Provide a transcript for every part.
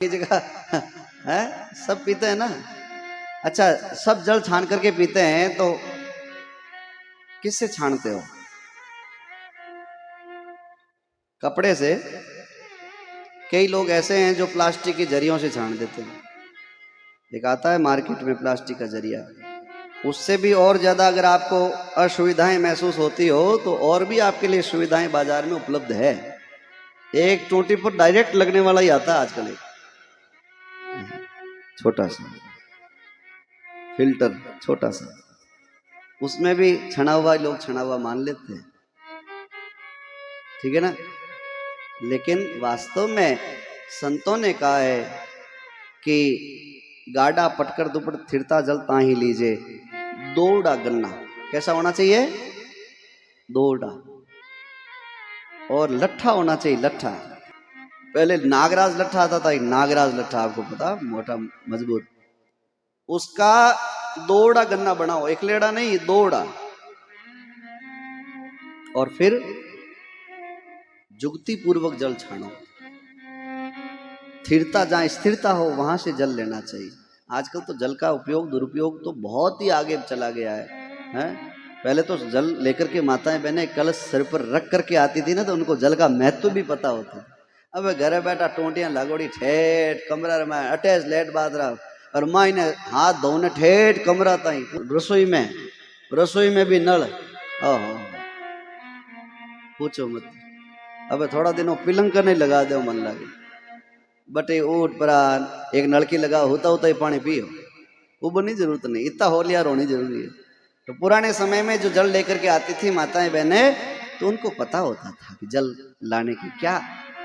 की जगह है सब पीते हैं ना। अच्छा, सब जल छान करके पीते हैं तो किससे छानते हो? कपड़े से। कई लोग ऐसे हैं जो प्लास्टिक की जरियों से छान देते हैं। एक आता है मार्केट में प्लास्टिक का जरिया, उससे भी और ज्यादा अगर आपको असुविधाएं महसूस होती हो तो और भी आपके लिए सुविधाएं बाजार में उपलब्ध है। एक टोटी पर डायरेक्ट लगने वाला ही आता है आजकल, एक छोटा सा फिल्टर, छोटा सा, उसमें भी छना हुआ लोग छना हुआ मान लेते हैं, ठीक है ना। लेकिन वास्तव में संतों ने कहा है कि गाड़ा पटकर दुपट थिरता जल ताही लीजे, दौड़ा गन्ना कैसा होना चाहिए? दौड़ा। और लट्ठा होना चाहिए, लट्ठा। पहले नागराज लट्ठा आता था, नागराज लट्ठा आपको पता, मोटा मजबूत, उसका दौड़ा गन्ना बनाओ, एक लेड़ा नहीं, दौड़ा। और फिर जुगती पूर्वक जल छानो, स्थिरता जहां स्थिरता हो वहां से जल लेना चाहिए। आजकल तो जल का उपयोग दुरुपयोग तो बहुत ही आगे चला गया है? पहले तो जल लेकर के माताएं बहनें कलश सिर पर रख करके आती थी ना, तो उनको जल का महत्व भी पता होता। अब घर बैठा टोटियां लगोड़ी ठेठ कमरा में अटैच लेट बात रहा, और माँ ने हाथ धोने ठेठ कमरा ताई, रसोई में भी नल, ओहो पूछो मत। अब थोड़ा दिनों पिलंग नहीं लगा दो मन लगे, बटे ऊट परान एक नलकी लगा, होता होता ही पानी पियो, वो बननी जरूरत नहीं, इतना होलियार होनी जरूरी है। तो पुराने समय में जो जल लेकर के आती थी माताएं बहनें, तो उनको पता होता था कि जल लाने के क्या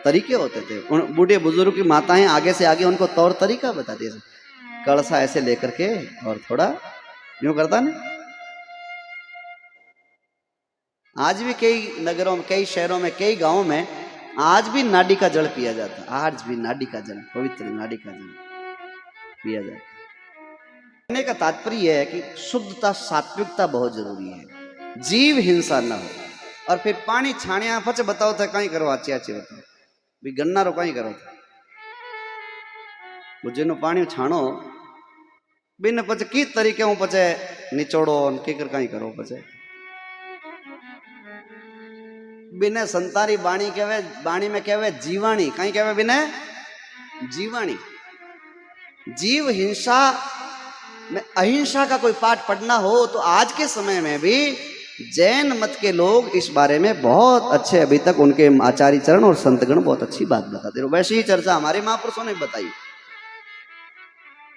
तरीके होते थे। उन बूढ़े बुजुर्ग की माताएं आगे से आगे उनको तौर तरीका बताती थी, कड़सा ऐसे लेकर के और थोड़ा यूं करता ना। आज भी कई नगरों में, कई शहरों में, कई गांवों में आज भी नाडी का जल पिया जाता है। आज भी नाडी का जल, पवित्र नाडी का जल पिया जाता है। कहने का तात्पर्य यह है कि शुद्धता, सात्विकता बहुत जरूरी है, जीव हिंसा न हो। और फिर पानी छाणिया फच बताओ था कहीं करो, आची आची बताओ भी गन्ना रो कहीं करो था जेनो पानी छाणो बिन पचे की तरीके हूँ पचे निचोड़ो की कर कहीं करो पचे बिने संतारी बाणी कहवे, बाणी में कहवे जीवाणी, कहीं कहवे बिने जीवाणी। जीव हिंसा में अहिंसा का कोई पाठ पढ़ना हो तो आज के समय में भी जैन मत के लोग इस बारे में बहुत अच्छे, अभी तक उनके आचार्य चरण और संतगण बहुत अच्छी बात बताते रहे। वैसी ही चर्चा हमारे महापुरुषों ने बताई,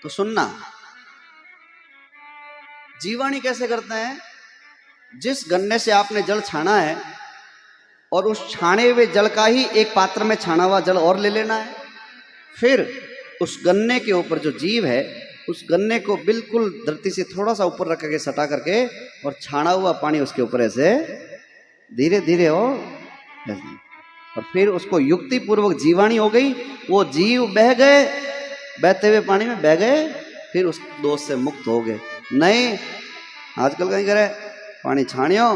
तो सुनना। जीवाणी कैसे करते हैं? जिस गन्ने से आपने जल छाना है और उस छाने हुए जल का ही एक पात्र में छाना हुआ जल और ले लेना है। फिर उस गन्ने के ऊपर जो जीव है, उस गन्ने को बिल्कुल धरती से थोड़ा सा ऊपर रख करके सटा करके और छाना हुआ पानी उसके ऊपर ऐसे धीरे धीरे हो, और फिर उसको युक्ति पूर्वक जीवाणी हो गई, वो जीव बह गए, बहते हुए पानी में बह गए, फिर उस दोष से मुक्त हो गए। नहीं आजकल कहीं करे पानी छाणियो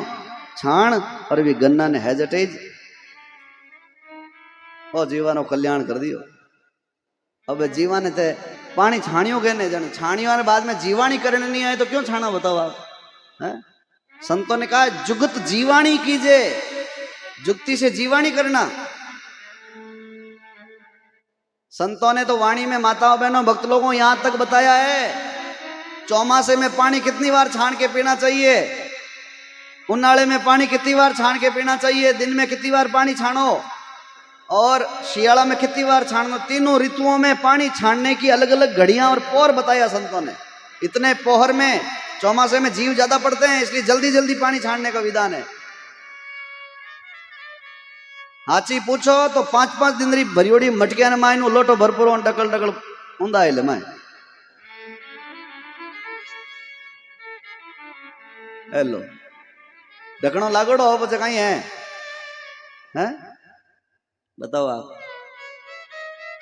छाण और भी गन्ना ने हेजटेज और जीवानो कल्याण कर दियो। अब जीवा ने ते पानी छाणियों के ने जन छाणियों ने बाद में जीवाणी करने नहीं आए तो क्यों छाना बताओ आप? संतों ने कहा जुगत जीवाणी कीजिए, जुक्ति से जीवाणी करना। संतों ने तो वाणी में माताओं बहनों भक्त लोगों को यहां तक बताया है, चौमासे में पानी कितनी बार छान के पीना चाहिए, उन्हाड़े में पानी कितनी बार छान के पीना चाहिए, दिन में कितनी बार पानी छानो, और शियाला में कितनी बार छानो। तीनों ऋतुओं में पानी छानने की अलग अलग घड़ियां और पौर बताया संतों ने। इतने पोहर में चौमासे में जीव ज्यादा पड़ते हैं, इसलिए जल्दी जल्दी पानी छानने का विधान है। हाची पूछो तो 5-5 दिन री भरियोड़ी मटकिया ने मायनो लोटो भरपूर डकल डकल ऊंधा ले माए। हेलो ढकनो लागोड़ो हो पचे कहीं है? बताओ आप।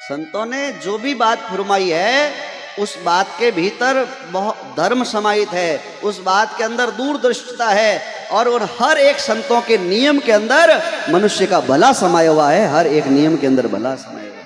संतों ने जो भी बात फरमाई है उस बात के भीतर बहुत धर्म समाहित है, उस बात के अंदर दूरदृष्टता है, और हर एक संतों के नियम के अंदर मनुष्य का भला समाया हुआ है, हर एक नियम के अंदर भला समाया हुआ है।